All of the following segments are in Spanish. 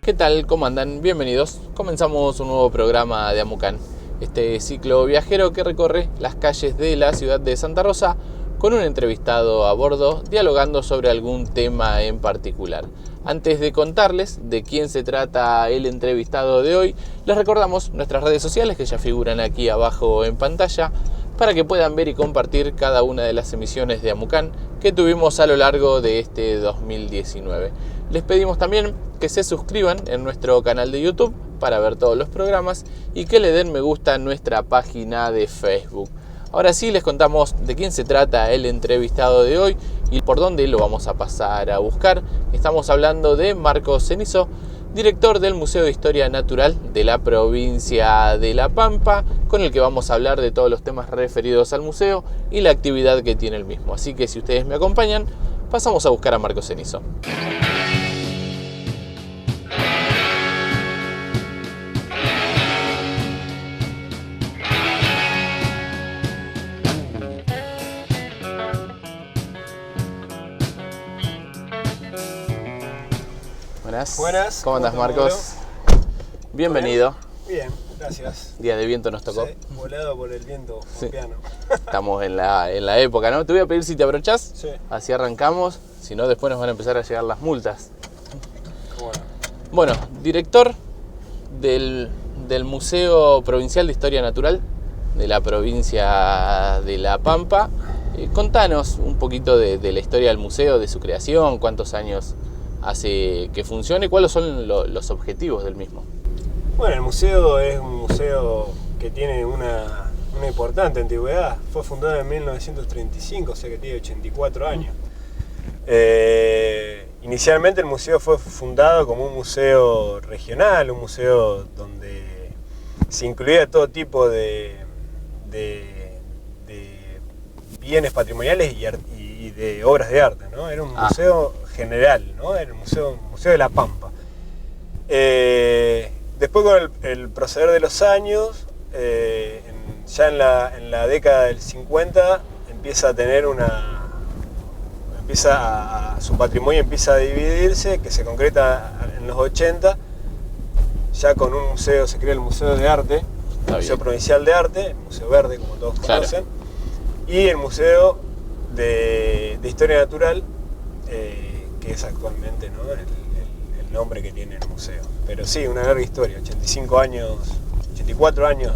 ¿Qué tal? ¿Cómo andan? Bienvenidos. Comenzamos un nuevo programa de Amucán, este ciclo viajero que recorre las calles de la ciudad de Santa Rosa con un entrevistado a bordo, dialogando sobre algún tema en particular. Antes de contarles de quién se trata el entrevistado de hoy, les recordamos nuestras redes sociales que ya figuran aquí abajo en pantalla para que puedan ver y compartir cada una de las emisiones de Amucán que tuvimos a lo largo de este 2019. Les pedimos también que se suscriban en nuestro canal de YouTube para ver todos los programas y que le den me gusta a nuestra página de Facebook. Ahora sí les contamos de quién se trata el entrevistado de hoy y por dónde lo vamos a pasar a buscar. Estamos hablando de Marcos Cenizo, director del Museo de Historia Natural de la provincia de La Pampa, con el que vamos a hablar de todos los temas referidos al museo y la actividad que tiene el mismo. Así que si ustedes me acompañan, pasamos a buscar a Marcos Cenizo. Buenas. ¿Cómo andas, Marcos? Bienvenido. Bien, gracias. Día de viento nos tocó. Sí, volado por el viento pampeano. Estamos en la época, ¿no? Te voy a pedir si te abrochás. Sí. Así arrancamos. Si no, después nos van a empezar a llegar las multas. Bueno, director del Museo Provincial de Historia Natural de la provincia de La Pampa. Contanos un poquito de la historia del museo, de su creación, cuántos años hace que funcione, cuáles son los objetivos del mismo. Bueno, el museo es un museo que tiene una importante antigüedad. Fue fundado en 1935, o sea que tiene 84 años. Inicialmente el museo fue fundado como un museo regional, un museo donde se incluía todo tipo de bienes patrimoniales y de obras de arte, ¿no? Era un museo general, ¿no? Era el museo de La Pampa. Después con el proceder de los años, ya en la década del 50 empieza a tener su patrimonio empieza a dividirse, que se concreta en los 80, ya con un museo, se crea el Museo de Arte, el Museo Provincial de Arte, el Museo Verde, como todos conocen, y el Museo de Historia Natural, que es actualmente, ¿no? el nombre que tiene el museo. Pero sí, una larga historia, 84 años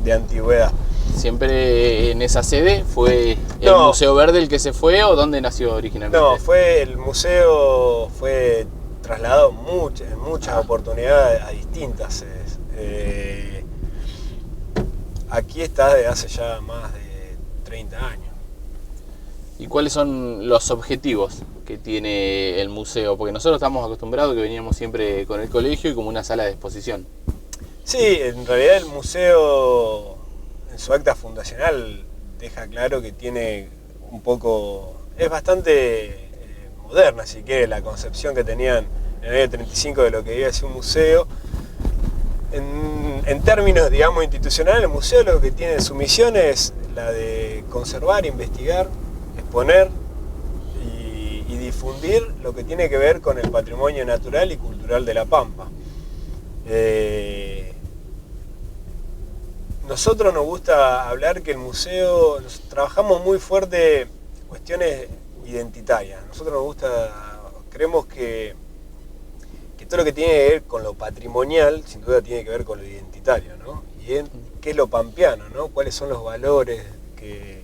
de antigüedad. ¿Siempre en esa sede fue el Museo Verde el que se fue o dónde nació originalmente? No, el museo fue trasladado en muchas oportunidades a distintas sedes. Aquí está desde hace ya más de 30 años. ¿Y cuáles son los objetivos que tiene el museo? Porque nosotros estamos acostumbrados que veníamos siempre con el colegio y como una sala de exposición. Sí, en realidad el museo en su acta fundacional deja claro que tiene un poco... Es bastante moderna, si quiere, la concepción que tenían en el año 35 de lo que iba a ser un museo. En términos, digamos, institucionales, el museo lo que tiene su misión es la de conservar, investigar, exponer y difundir lo que tiene que ver con el patrimonio natural y cultural de La Pampa. Nosotros nos gusta hablar que el museo, trabajamos muy fuerte cuestiones identitarias. Nosotros creemos que todo lo que tiene que ver con lo patrimonial, sin duda tiene que ver con lo identitario, ¿no? Y qué es lo pampeano, ¿no? Cuáles son los valores que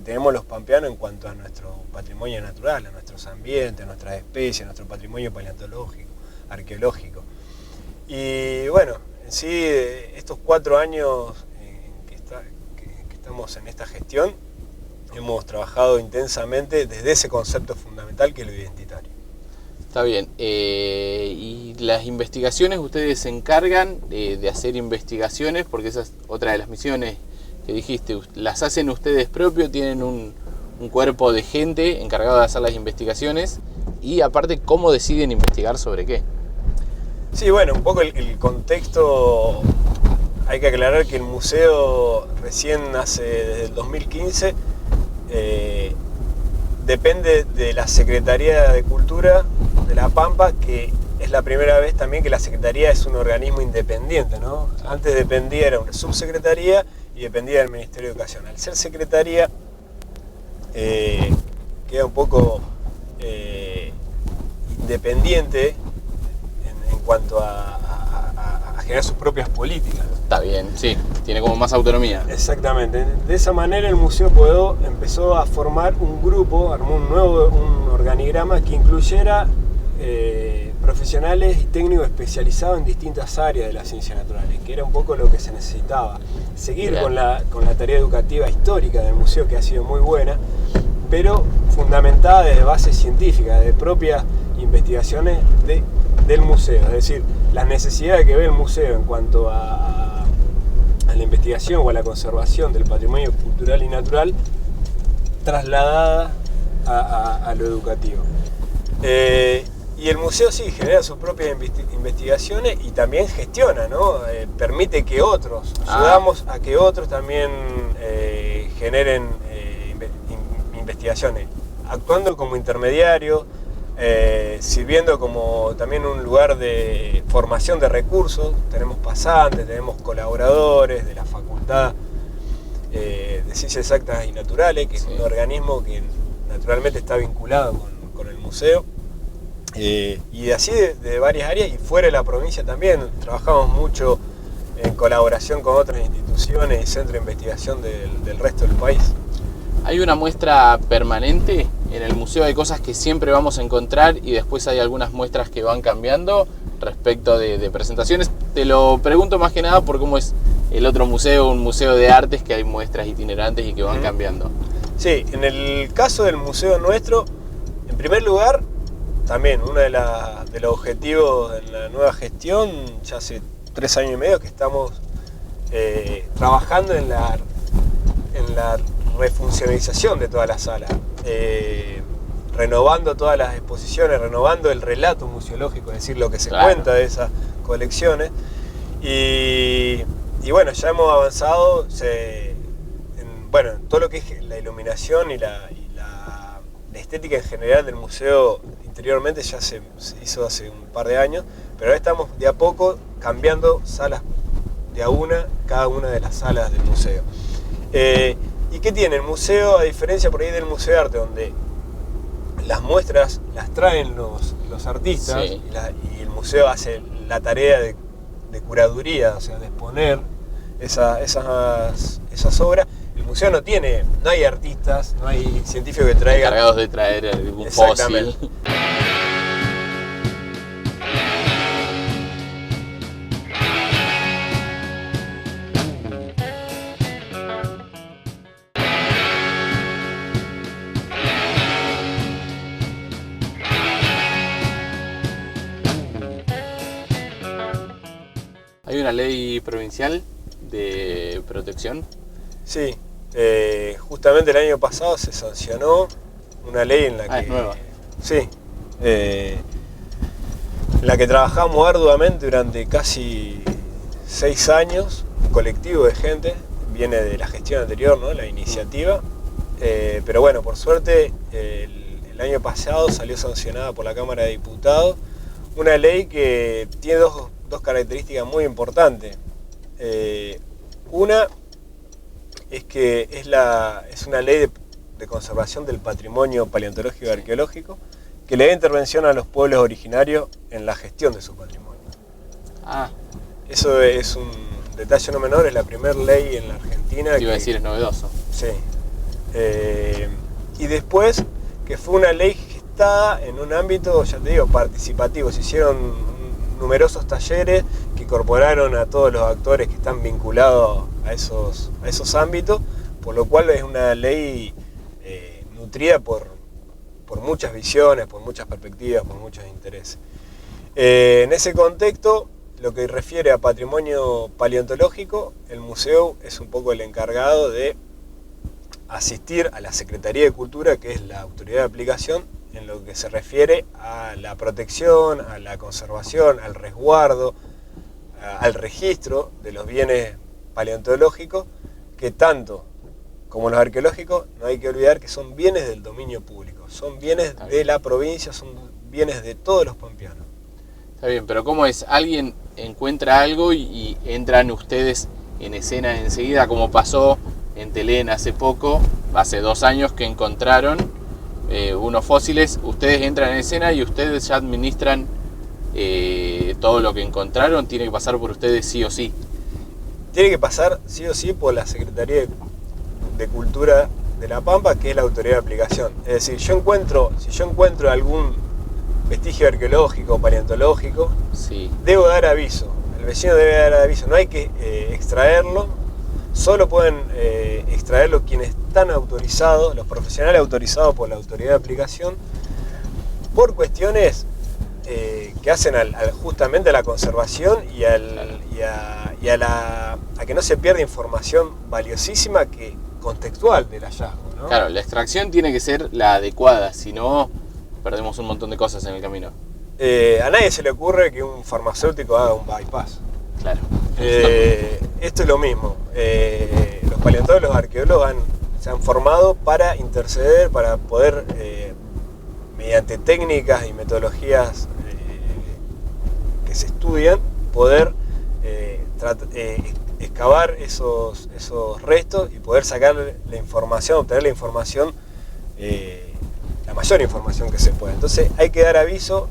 tenemos los pampeanos en cuanto a nuestro patrimonio natural, a nuestros ambientes, a nuestras especies, a nuestro patrimonio paleontológico, arqueológico. Y bueno, en sí, estos 4 años que estamos en esta gestión, hemos trabajado intensamente desde ese concepto fundamental que es lo identitario. Está bien. Y las investigaciones, ustedes se encargan de hacer investigaciones, porque esa es otra de las misiones que dijiste, las hacen ustedes propios, tienen un cuerpo de gente encargado de hacer las investigaciones y aparte, ¿cómo deciden investigar sobre qué? Sí, bueno, un poco el contexto, hay que aclarar que el museo recién nace desde el 2015, depende de la Secretaría de Cultura de La Pampa, que es la primera vez también que la Secretaría es un organismo independiente, ¿no? Antes dependía, era una subsecretaría y dependía del Ministerio de Educación. Al ser secretaría, queda un poco independiente en cuanto a generar sus propias políticas. Está bien, sí, tiene como más autonomía. Exactamente. De esa manera el Museo Pueyrredón empezó a formar un grupo, armó un organigrama que incluyera profesionales y técnicos especializados en distintas áreas de las ciencias naturales, que era un poco lo que se necesitaba. Seguir con la tarea educativa histórica del museo, que ha sido muy buena, pero fundamentada desde bases científicas, de propias investigaciones del museo. Es decir, las necesidades que ve el museo en cuanto a la investigación o a la conservación del patrimonio cultural y natural, trasladada a lo educativo. Y el museo sí genera sus propias investigaciones y también gestiona, ¿no? Permite que otros, ayudamos a que otros también generen investigaciones, actuando como intermediario, sirviendo como también un lugar de formación de recursos. Tenemos pasantes, tenemos colaboradores de la Facultad de Ciencias Exactas y Naturales, que es un organismo que naturalmente está vinculado con el museo. Y así de varias áreas, y fuera de la provincia también trabajamos mucho en colaboración con otras instituciones y centros de investigación del resto del país. ¿Hay una muestra permanente en el museo? ¿Hay cosas que siempre vamos a encontrar y después hay algunas muestras que van cambiando respecto de presentaciones? Te lo pregunto más que nada por cómo es el otro museo, un museo de artes, que hay muestras itinerantes y que van cambiando. Sí, en el caso del museo nuestro, en primer lugar, también uno de los objetivos en la nueva gestión, ya hace 3 años y medio que estamos trabajando en la refuncionalización de todas las salas, renovando todas las exposiciones, renovando el relato museológico, es decir, lo que se cuenta de esas colecciones. Y bueno, ya hemos avanzado en todo lo que es la iluminación y la estética en general del museo. Interiormente ya se hizo hace un par de años, pero ahora estamos de a poco cambiando salas de a una, cada una de las salas del museo. ¿Y qué tiene el museo, a diferencia por ahí del Museo de Arte, donde las muestras las traen los artistas, sí, y el museo hace la tarea de curaduría, o sea, de exponer esas obras? El museo no hay artistas, no hay científicos que traigan... encargados de traer algún fósil. ¿Hay una ley provincial de protección? Sí, justamente el año pasado se sancionó una ley en la que... es nueva. Sí, en la que trabajamos arduamente durante casi 6 años, un colectivo de gente, viene de la gestión anterior, ¿no? La iniciativa, pero bueno, por suerte el año pasado salió sancionada por la Cámara de Diputados una ley que tiene dos características muy importantes. Una es que es una ley de conservación del patrimonio paleontológico y arqueológico que le da intervención a los pueblos originarios en la gestión de su patrimonio. Eso es un detalle no menor, es la primera ley en la Argentina. Iba a decir, es novedoso. Sí. Y después, que fue una ley gestada en un ámbito, ya te digo, participativo. Se hicieron numerosos talleres que incorporaron a todos los actores que están vinculados a esos ámbitos, por lo cual es una ley nutrida por muchas visiones, por muchas perspectivas, por muchos intereses. En ese contexto, lo que refiere a patrimonio paleontológico, el museo es un poco el encargado de asistir a la Secretaría de Cultura, que es la autoridad de aplicación, en lo que se refiere a la protección, a la conservación, al resguardo, al registro de los bienes paleontológicos, que tanto como los arqueológicos, no hay que olvidar que son bienes del dominio público, son bienes de la provincia, son bienes de todos los pampeanos. Está bien, pero ¿cómo es? ¿Alguien encuentra algo y entran ustedes en escena enseguida, como pasó en Telén hace poco, hace 2 años que encontraron unos fósiles? Ustedes entran en escena y ustedes ya administran todo lo que encontraron. ¿Tiene que pasar por ustedes sí o sí? Tiene que pasar sí o sí por la Secretaría de Cultura de La Pampa, que es la autoridad de aplicación. Es decir, si yo encuentro algún vestigio arqueológico o paleontológico, Sí. debo dar aviso. El vecino debe dar aviso. No hay que extraerlo. Solo pueden extraerlo quienes están autorizados, los profesionales autorizados por la autoridad de aplicación, por cuestiones que hacen justamente a la conservación y a que no se pierda información valiosísima contextual del hallazgo, ¿no? Claro, la extracción tiene que ser la adecuada, si no perdemos un montón de cosas en el camino. A nadie se le ocurre que un farmacéutico haga un bypass. Claro. Esto es lo mismo. Los paleontólogos, los arqueólogos se han formado para interceder, para poder, mediante técnicas y metodologías que se estudian, poder excavar esos restos y poder sacar la información, obtener la información, la mayor información que se pueda. Entonces hay que dar aviso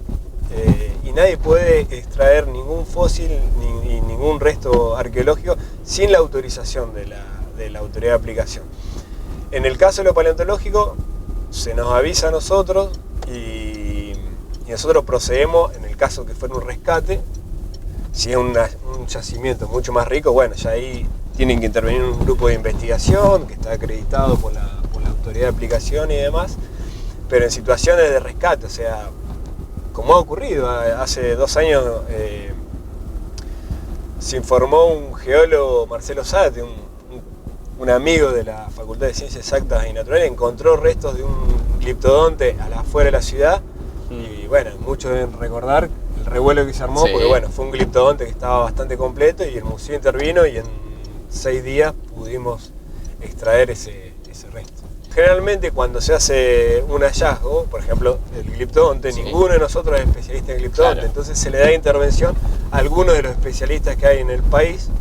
y nadie puede extraer ningún fósil ni ningún resto arqueológico sin la autorización de la autoridad de aplicación. En el caso de lo paleontológico, se nos avisa a nosotros y nosotros procedemos, en el caso que fuera un rescate. Si es un yacimiento mucho más rico, bueno, ya ahí tienen que intervenir un grupo de investigación que está acreditado por la autoridad de aplicación y demás, pero en situaciones de rescate, o sea, como ha ocurrido, hace 2 años se informó un geólogo, Marcelo Zárate, un amigo de la Facultad de Ciencias Exactas y Naturales, encontró restos de un gliptodonte afuera de la ciudad. Y bueno, muchos deben recordar el revuelo que se armó, sí, porque bueno, fue un gliptodonte que estaba bastante completo y el museo intervino y en 6 días pudimos extraer ese resto. Generalmente cuando se hace un hallazgo, por ejemplo, el gliptodonte, sí, ninguno de nosotros es especialista en gliptodonte, claro, entonces se le da intervención a alguno de los especialistas que hay en el país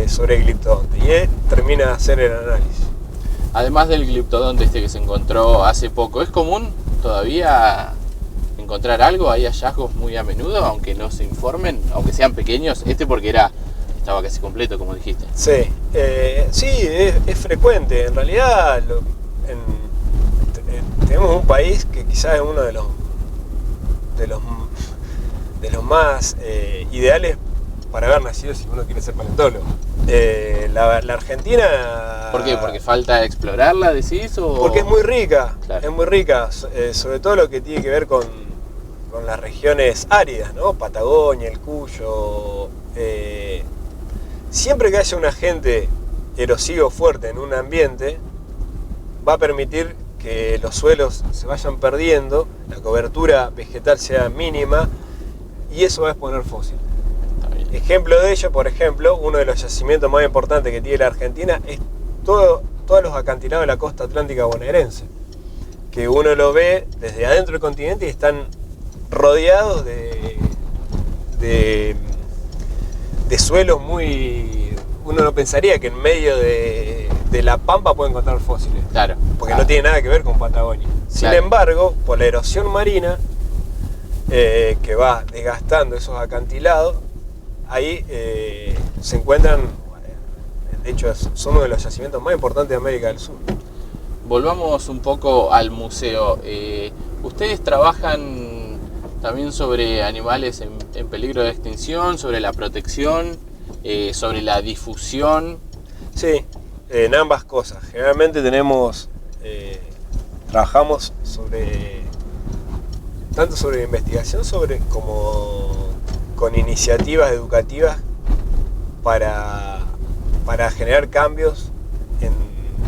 sobre el gliptodonte y él termina de hacer el análisis. Además del gliptodonte que se encontró hace poco, ¿es común todavía encontrar algo? ¿Hay hallazgos muy a menudo, aunque no se informen, aunque sean pequeños? Porque estaba casi completo, como dijiste. Sí, sí, es frecuente. En realidad tenemos un país que quizás es uno de los más ideales para haber nacido si uno quiere ser paleontólogo. La Argentina... ¿Por qué? ¿Porque falta explorarla, decís? ¿O? Porque es muy rica, claro, es muy rica, sobre todo lo que tiene que ver con las regiones áridas, ¿no? Patagonia, el Cuyo. Siempre que haya un agente erosivo fuerte en un ambiente, va a permitir que los suelos se vayan perdiendo, la cobertura vegetal sea mínima y eso va a exponer fósiles. Ejemplo de ello, por ejemplo, uno de los yacimientos más importantes que tiene la Argentina es todos los acantilados de la costa atlántica bonaerense, que uno lo ve desde adentro del continente y están rodeados de suelos muy... Uno no pensaría que en medio de la pampa puede encontrar fósiles, claro, porque no tiene nada que ver con Patagonia. Sin embargo, por la erosión marina que va desgastando esos acantilados, ahí se encuentran, de hecho son uno de los yacimientos más importantes de América del Sur. Volvamos un poco al museo. Ustedes trabajan también sobre animales en peligro de extinción, sobre la protección, sobre la difusión. Sí, en ambas cosas. Generalmente trabajamos tanto sobre investigación como con iniciativas educativas para generar cambios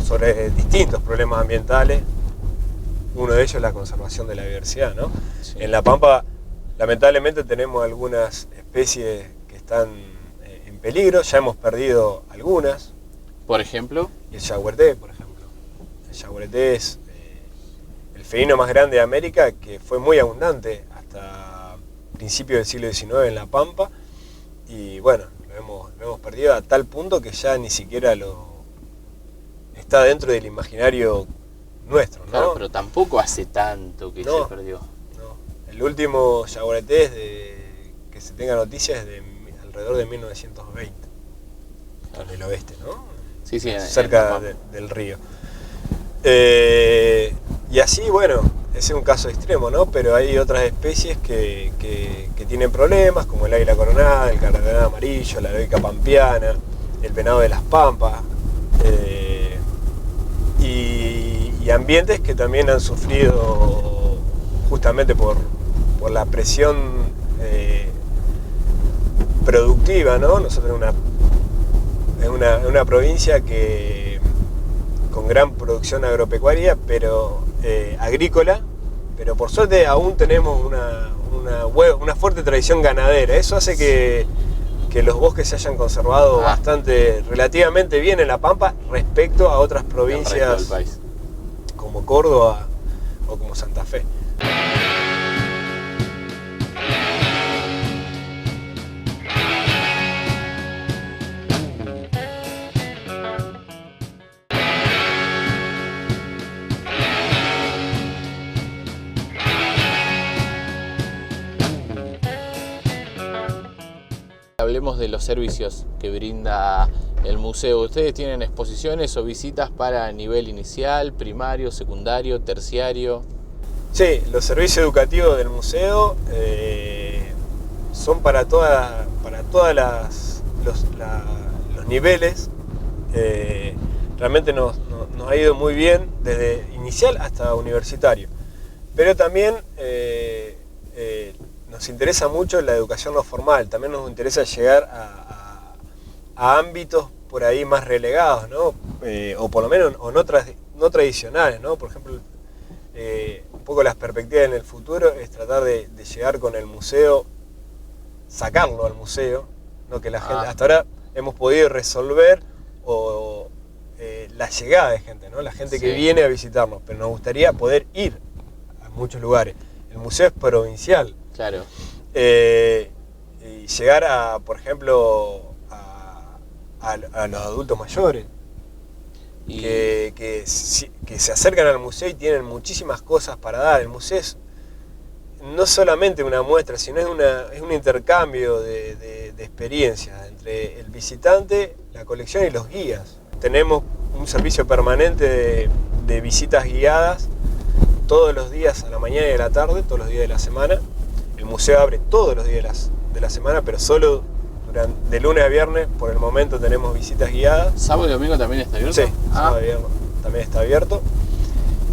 sobre distintos problemas ambientales. Uno de ellos es la conservación de la biodiversidad, ¿no? Sí. En La Pampa, lamentablemente, tenemos algunas especies que están en peligro. Ya hemos perdido algunas. ¿Por ejemplo? El yaguareté, por ejemplo. El yaguareté es el felino más grande de América, que fue muy abundante hasta principios del siglo XIX en La Pampa, y bueno, lo hemos perdido a tal punto que ya ni siquiera está dentro del imaginario nuestro, ¿no? Claro, pero tampoco hace tanto que se perdió. No. El último yaguareté que se tenga noticias es de alrededor de 1920, claro. Del oeste, ¿no? Sí, cerca del río. Y así, bueno, ese es un caso extremo, ¿no? Pero hay otras especies que tienen problemas, como el águila coronada, el cardenal amarillo, la heroica pampeana, el venado de las pampas, y ambientes que también han sufrido justamente por la presión productiva, ¿no? Nosotros en una provincia con gran producción agropecuaria, pero agrícola, pero por suerte aún tenemos una fuerte tradición ganadera. Eso hace que los bosques se hayan conservado relativamente bien en La Pampa respecto a otras provincias del país, como Córdoba o como Santa Fe. Hablemos de los servicios que brinda el museo. ¿Ustedes tienen exposiciones o visitas para nivel inicial, primario, secundario, terciario? Sí, los servicios educativos del museo son para todos los niveles. Realmente nos ha ido muy bien desde inicial hasta universitario. Pero también nos interesa mucho la educación no formal, también nos interesa llegar a ámbitos por ahí más relegados, ¿no? O por lo menos no tradicionales, ¿no? Por ejemplo, un poco las perspectivas en el futuro es tratar de llegar con el museo, sacarlo al museo, ¿no? Que la gente, hasta ahora hemos podido resolver la llegada de gente, ¿no? La gente que viene a visitarnos, pero nos gustaría poder ir a muchos lugares. El museo es provincial. Claro. Y llegar por ejemplo, a los adultos mayores que se acercan al museo y tienen muchísimas cosas para dar. El museo es no solamente una muestra, sino es un intercambio de experiencias entre el visitante, la colección y los guías. Tenemos un servicio permanente de visitas guiadas todos los días a la mañana y a la tarde, todos los días de la semana. El museo abre todos los días de la semana, pero solo de lunes a viernes, por el momento tenemos visitas guiadas. ¿Sábado y domingo también está abierto? Sí, sábado y viernes también está abierto.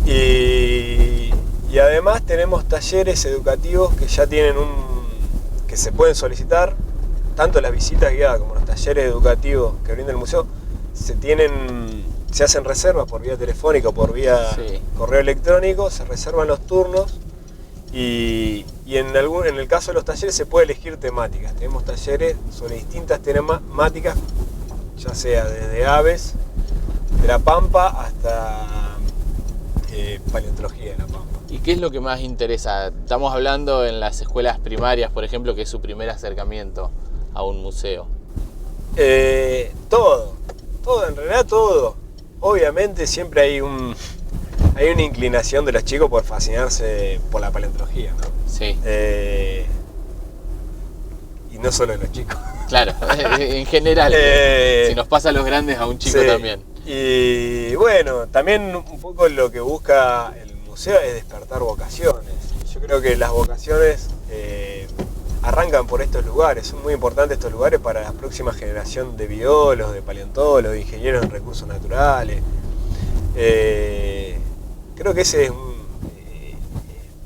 Y además tenemos talleres educativos que ya tienen que se pueden solicitar, tanto las visitas guiadas como los talleres educativos que brinda el museo, se hacen reservas por vía telefónica o por vía correo electrónico, se reservan los turnos. Y en el caso de los talleres se puede elegir temáticas. Tenemos talleres sobre distintas temáticas, ya sea desde aves de La Pampa hasta paleontología de La Pampa. ¿Y qué es lo que más interesa? Estamos hablando en las escuelas primarias, por ejemplo, que es su primer acercamiento a un museo. Todo, en realidad todo. Obviamente siempre hay una inclinación de los chicos por fascinarse por la paleontología, ¿no? Sí. Y no solo de los chicos. Claro, en general. Si nos pasa a los grandes, a un chico también. Y bueno, también un poco lo que busca el museo es despertar vocaciones. Yo creo que las vocaciones arrancan por estos lugares. Son muy importantes estos lugares para la próxima generación de biólogos, de paleontólogos, de ingenieros en recursos naturales. Creo que ese es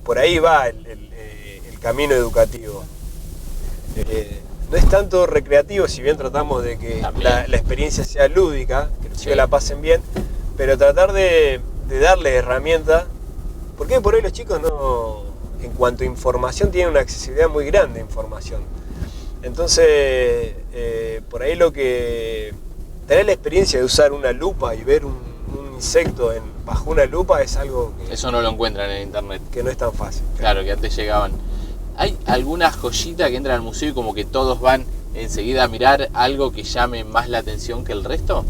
por ahí va el camino educativo. No es tanto recreativo, si bien tratamos de que la experiencia sea lúdica, que los chicos la pasen bien, pero tratar de darle herramientas, porque por ahí los chicos no, en cuanto a información, tienen una accesibilidad muy grande a información. Entonces, por ahí tener la experiencia de usar una lupa y ver un insecto bajo una lupa es algo que... Eso no lo encuentran en internet. Que no es tan fácil. Claro, que antes llegaban. ¿Hay alguna joyita que entra al museo y como que todos van enseguida a mirar algo que llame más la atención que el resto?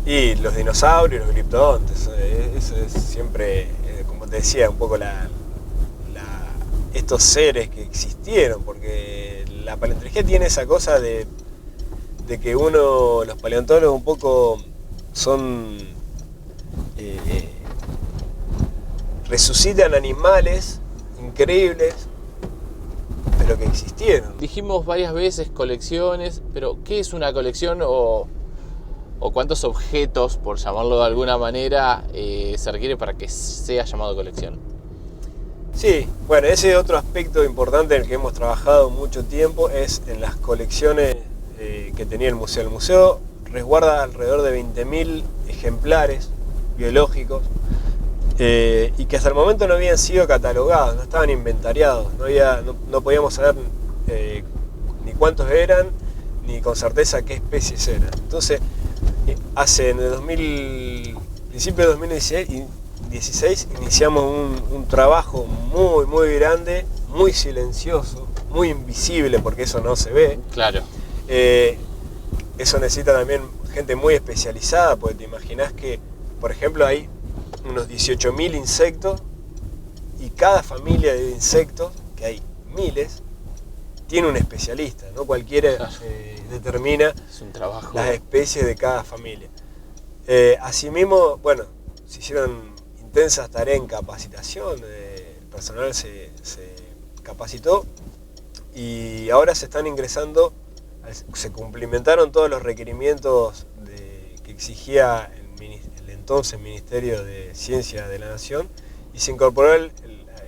Y los dinosaurios, los gliptodontes, eso es siempre, como te decía, un poco estos seres que existieron, porque la paleontología tiene esa cosa de que los paleontólogos un poco son, resucitan animales increíbles, pero que existieron. Dijimos varias veces colecciones, pero ¿qué es una colección o cuántos objetos, por llamarlo de alguna manera, se requiere para que sea llamado colección? Sí, bueno, ese otro aspecto importante en el que hemos trabajado mucho tiempo es en las colecciones que tenía el museo. El museo resguarda alrededor de 20.000 ejemplares biológicos y que hasta el momento no habían sido catalogados, no estaban inventariados, no podíamos saber ni cuántos eran, ni con certeza qué especies eran. Entonces, en el principio de 2016 iniciamos un trabajo muy, muy grande, muy silencioso, muy invisible, porque eso no se ve. Claro. Eso necesita también gente muy especializada, porque te imaginas que, por ejemplo, hay unos 18.000 insectos y cada familia de insectos, que hay miles, tiene un especialista, no cualquiera determina es un trabajo. Las especies de cada familia. Asimismo, bueno, se hicieron intensas tareas en capacitación, el personal se capacitó y ahora se están ingresando, se cumplimentaron todos los requerimientos que exigía el entonces Ministerio de Ciencia de la Nación y se incorporó, es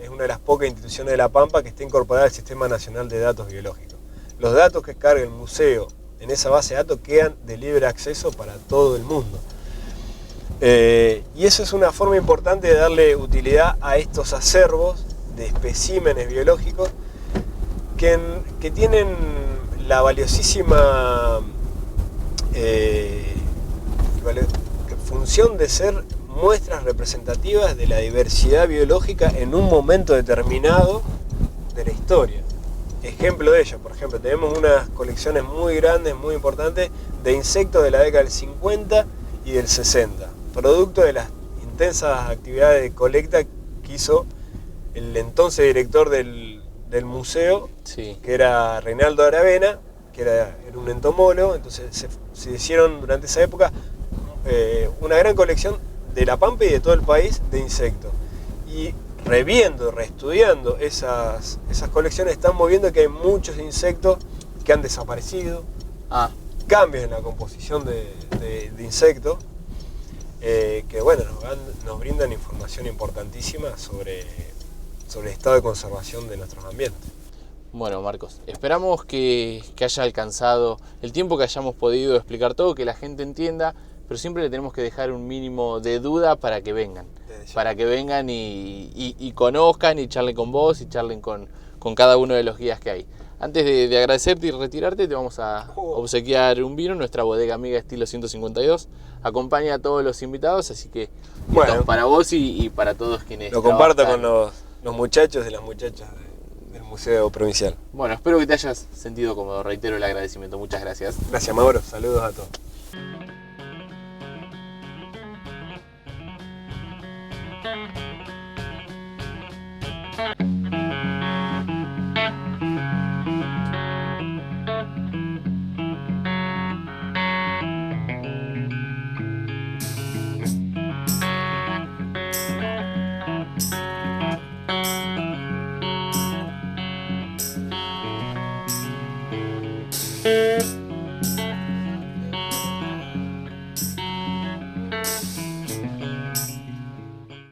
una de las pocas instituciones de La Pampa que está incorporada al Sistema Nacional de Datos Biológicos. Los datos que carga el museo en esa base de datos quedan de libre acceso para todo el mundo. Y eso es una forma importante de darle utilidad a estos acervos de especímenes biológicos que tienen la valiosísima función de ser muestras representativas de la diversidad biológica en un momento determinado de la historia. Ejemplo de ello, por ejemplo, tenemos unas colecciones muy grandes, muy importantes, de insectos de la década del 50 y del 60, producto de las intensas actividades de colecta que hizo el entonces director del museo, sí, que era Reinaldo Aravena, que era un entomólogo. Entonces se hicieron durante esa época una gran colección de La Pampa y de todo el país de insectos. Y reestudiando esas colecciones, estamos viendo que hay muchos insectos que han desaparecido, cambios en la composición de insectos, que bueno, nos brindan información importantísima sobre el estado de conservación de nuestros ambientes. Bueno, Marcos, esperamos que haya alcanzado el tiempo, que hayamos podido explicar todo, que la gente entienda, pero siempre le tenemos que dejar un mínimo de duda para que vengan. Para que vengan y conozcan y charlen con vos y charlen con cada uno de los guías que hay. Antes de agradecerte y retirarte, te vamos a obsequiar un vino, nuestra bodega amiga estilo 152. Acompaña a todos los invitados, así que bueno, para vos y para todos quienes lo comparto con los muchachos y las muchachas del Museo Provincial. Bueno, espero que te hayas sentido cómodo. Reitero el agradecimiento. Muchas gracias. Gracias, Mauro. Saludos a todos.